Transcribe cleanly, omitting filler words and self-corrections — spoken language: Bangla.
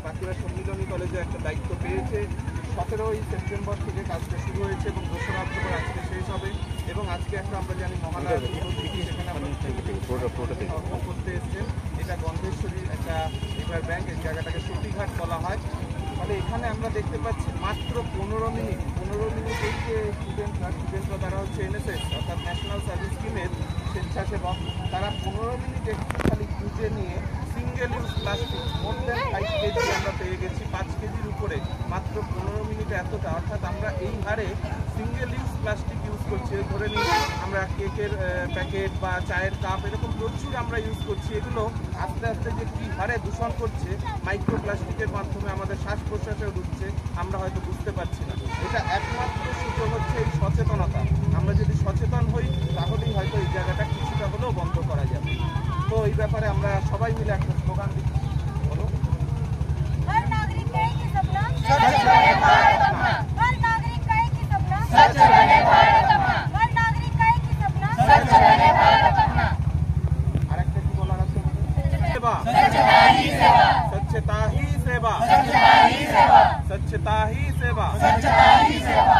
বাঁকুড়া সম্মিলনী কলেজে একটা দায়িত্ব পেয়েছে। 17ই সেপ্টেম্বর থেকে কাজটা শুরু হয়েছে এবং 2রা অক্টোবর আজকে শেষ হবে। এবং আজকে একটা আমরা জানি মহালয়া করতে এসছেন। এটা গন্ধেশ্বরীর একটা রিভার ব্যাংক, এই জায়গাটাকে সতীঘাট বলা হয়। ফলে এখানে আমরা দেখতে পাচ্ছি মাত্র 15 মিনিট এই যে স্টুডেন্টরা তারা হচ্ছে NSS অর্থাৎ ন্যাশনাল সার্ভিস স্কিমের স্বেচ্ছাসেবক, তারা 15 মিনিট একটু খালি খুঁজে নিয়ে সিঙ্গেল ইউজ প্লাস্টিক মোর দেন 5 কেজি আমরা পেয়ে গেছি, 5 কেজির উপরে মাত্র 15 মিনিটে এতটা। অর্থাৎ আমরা এই হারে সিঙ্গেল ইউজ প্লাস্টিক ইউজ করছি। ধরে নিই আমরা কেকের প্যাকেট বা চায়ের কাপ এরকম প্রচুর আমরা ইউজ করছি। এগুলো আস্তে আস্তে যে কী হারে দূষণ করছে মাইক্রো প্লাস্টিকের মাধ্যমে আমাদের শ্বাস প্রশ্বাসেও ঢুকছে, আমরা হয়তো বুঝতে পারছি না। এটা একমাত্র সুযোগ হচ্ছে এই সচেতনতা। আমরা যদি সচেতন হই তাহলেই হয়তো এই জায়গাটা কিছুটা হলেও বন্ধ করা যাবে। তো এই ব্যাপারে আমরা সবাই মিলে একটা স্লোগান দিচ্ছি, বলো हर नागरिक का एक ही सपना स्वच्छ बने भारत अपना। हर नागरिक का एक ही सपना स्वच्छ बने भारत अपना। हर नागरिक का एक ही सपना स्वच्छ बने भारत अपना। আরেকটা কি বলার আছে? সেবা, स्वच्छता ही सेवा, स्वच्छता ही सेवा, स्वच्छता ही सेवा, स्वच्छता ही सेवा। स्वच्छता ही सेवा।